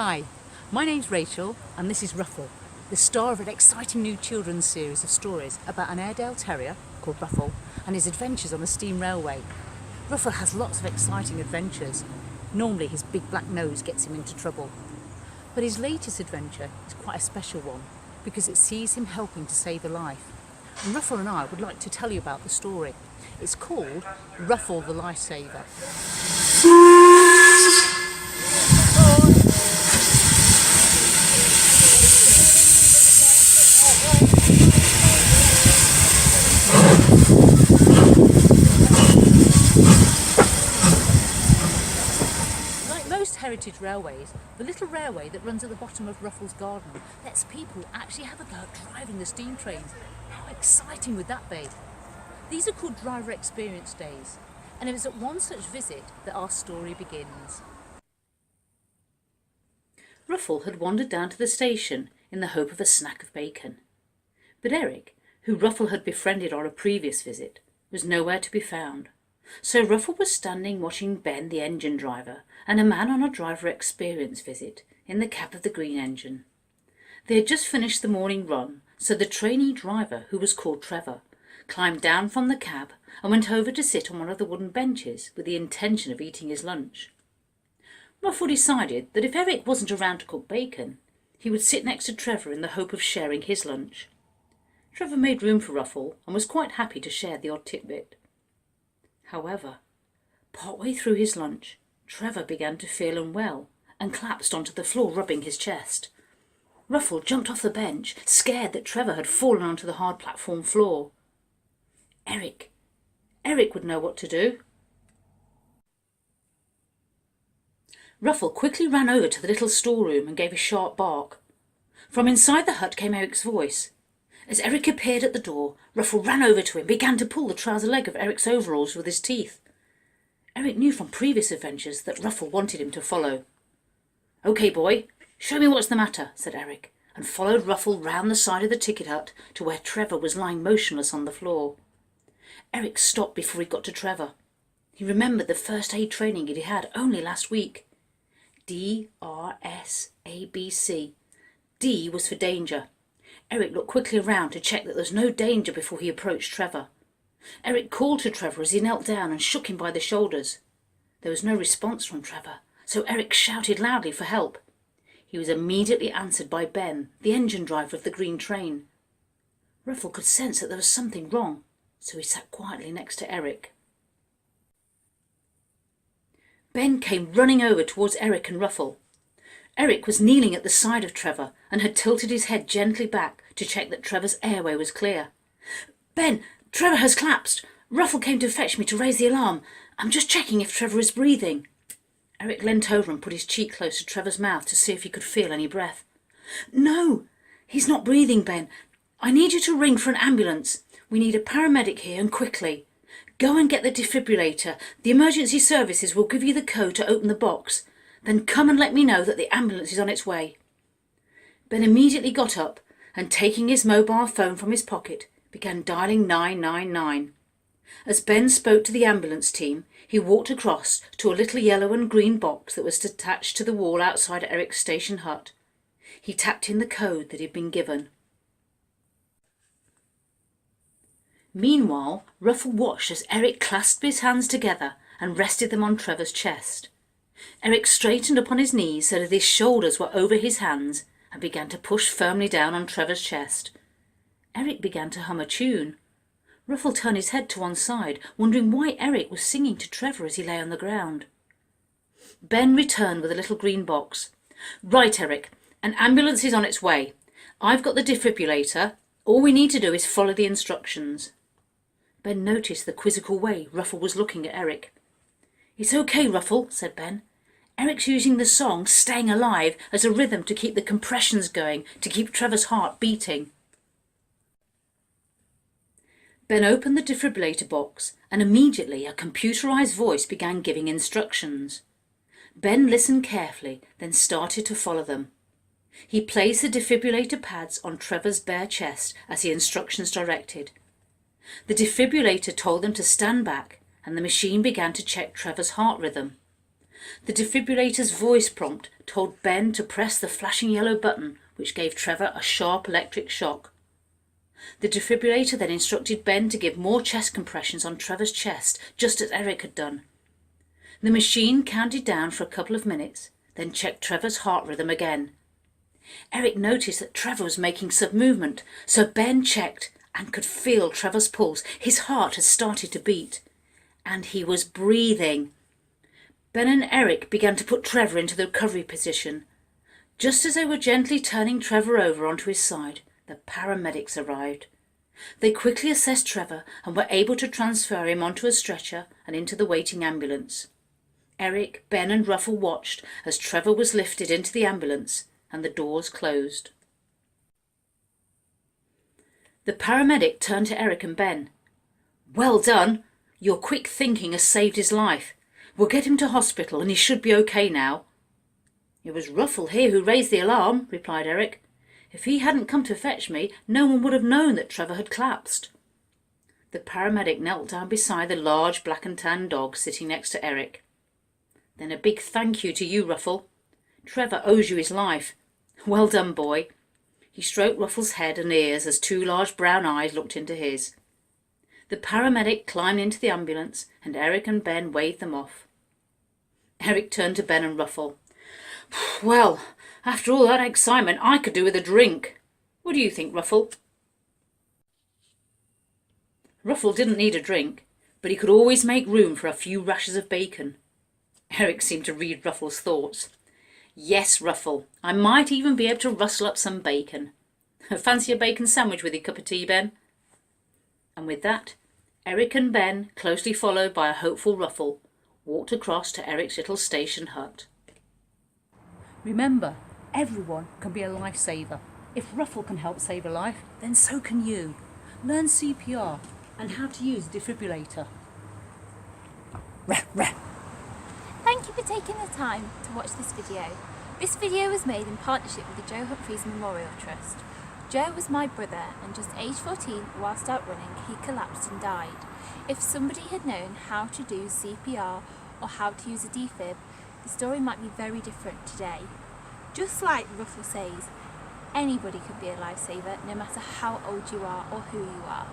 Hi, my name's Rachel and this is Ruffle, the star of an exciting new children's series of stories about an Airedale Terrier called Ruffle and his adventures on the steam railway. Ruffle has lots of exciting adventures. Normally his big black nose gets him into trouble. But his latest adventure is quite a special one because it sees him helping to save a life. And Ruffle and I would like to tell you about the story. It's called Ruffle The Lifesaver. Like most heritage railways, the little railway that runs at the bottom of Ruffle's garden lets people actually have a go at driving the steam trains. How exciting would that be? These are called driver experience days, and it is at one such visit that our story begins. Ruffle had wandered down to the station in the hope of a snack of bacon. But Eric, who Ruffle had befriended on a previous visit, was nowhere to be found. So Ruffle was standing watching Ben, the engine driver, and a man on a driver experience visit in the cab of the green engine. They had just finished the morning run, so the trainee driver, who was called Trevor, climbed down from the cab and went over to sit on one of the wooden benches with the intention of eating his lunch. Ruffle decided that if Eric wasn't around to cook bacon, he would sit next to Trevor in the hope of sharing his lunch. Trevor made room for Ruffle and was quite happy to share the odd tidbit. However, partway through his lunch, Trevor began to feel unwell and collapsed onto the floor, rubbing his chest. Ruffle jumped off the bench, scared that Trevor had fallen onto the hard platform floor. Eric would know what to do. Ruffle quickly ran over to the little storeroom and gave a sharp bark. From inside the hut came Eric's voice. As Eric appeared at the door, Ruffle ran over to him and began to pull the trouser leg of Eric's overalls with his teeth. Eric knew from previous adventures that Ruffle wanted him to follow. "OK, boy, show me what's the matter," said Eric, and followed Ruffle round the side of the ticket hut to where Trevor was lying motionless on the floor. Eric stopped before he got to Trevor. He remembered the first aid training he'd had only last week. D-R-S-A-B-C. D was for danger. Eric looked quickly around to check that there was no danger before he approached Trevor. Eric called to Trevor as he knelt down and shook him by the shoulders. There was no response from Trevor, so Eric shouted loudly for help. He was immediately answered by Ben, the engine driver of the green train. Ruffle could sense that there was something wrong, so he sat quietly next to Eric. Ben came running over towards Eric and Ruffle. Eric was kneeling at the side of Trevor and had tilted his head gently back to check that Trevor's airway was clear. "Ben, Trevor has collapsed. Ruffle came to fetch me to raise the alarm. I'm just checking if Trevor is breathing." Eric leant over and put his cheek close to Trevor's mouth to see if he could feel any breath. "No, he's not breathing, Ben. I need you to ring for an ambulance. We need a paramedic here and quickly. Go and get the defibrillator. The emergency services will give you the code to open the box. Then come and let me know that the ambulance is on its way." Ben immediately got up and, taking his mobile phone from his pocket, began dialing 999. As Ben spoke to the ambulance team, he walked across to a little yellow and green box that was attached to the wall outside Eric's station hut. He tapped in the code that had been given. Meanwhile, Ruffle watched as Eric clasped his hands together and rested them on Trevor's chest. Eric straightened up on his knees so that his shoulders were over his hands and began to push firmly down on Trevor's chest. Eric began to hum a tune. Ruffle turned his head to one side, wondering why Eric was singing to Trevor as he lay on the ground. Ben returned with a little green box. "Right, Eric, an ambulance is on its way. I've got the defibrillator. All we need to do is follow the instructions." Ben noticed the quizzical way Ruffle was looking at Eric. "It's OK, Ruffle," said Ben. "Eric's using the song Staying Alive as a rhythm to keep the compressions going, to keep Trevor's heart beating." Ben opened the defibrillator box and immediately a computerised voice began giving instructions. Ben listened carefully, then started to follow them. He placed the defibrillator pads on Trevor's bare chest as the instructions directed. The defibrillator told them to stand back and the machine began to check Trevor's heart rhythm. The defibrillator's voice prompt told Ben to press the flashing yellow button, which gave Trevor a sharp electric shock. The defibrillator then instructed Ben to give more chest compressions on Trevor's chest, just as Eric had done. The machine counted down for a couple of minutes, then checked Trevor's heart rhythm again. Eric noticed that Trevor was making some movement, so Ben checked and could feel Trevor's pulse. His heart had started to beat, and he was breathing. Ben and Eric began to put Trevor into the recovery position. Just as they were gently turning Trevor over onto his side, the paramedics arrived. They quickly assessed Trevor and were able to transfer him onto a stretcher and into the waiting ambulance. Eric, Ben and Ruffle watched as Trevor was lifted into the ambulance and the doors closed. The paramedic turned to Eric and Ben. "Well done! Your quick thinking has saved his life. We'll get him to hospital and he should be okay now." "It was Ruffle here who raised the alarm," replied Eric. "If he hadn't come to fetch me, no one would have known that Trevor had collapsed." The paramedic knelt down beside the large black and tan dog sitting next to Eric. "Then a big thank you to you, Ruffle. Trevor owes you his life. Well done, boy." He stroked Ruffle's head and ears as two large brown eyes looked into his. The paramedic climbed into the ambulance and Eric and Ben waved them off. Eric turned to Ben and Ruffle. "Well, after all that excitement, I could do with a drink. What do you think, Ruffle?" Ruffle didn't need a drink, but he could always make room for a few rashers of bacon. Eric seemed to read Ruffle's thoughts. "Yes, Ruffle, I might even be able to rustle up some bacon. Fancy a bacon sandwich with your cup of tea, Ben?" And with that, Eric and Ben, closely followed by a hopeful Ruffle, walked across to Eric's little station hut. Remember, everyone can be a lifesaver. If Ruffle can help save a life, then so can you. Learn CPR and how to use a defibrillator. Rah, rah. Thank you for taking the time to watch this video. This video was made in partnership with the Joe Humphreys Memorial Trust. Joe was my brother and just age 14 whilst out running he collapsed and died. If somebody had known how to do CPR or how to use a defib, the story might be very different today. Just like Ruffle says, anybody could be a lifesaver no matter how old you are or who you are.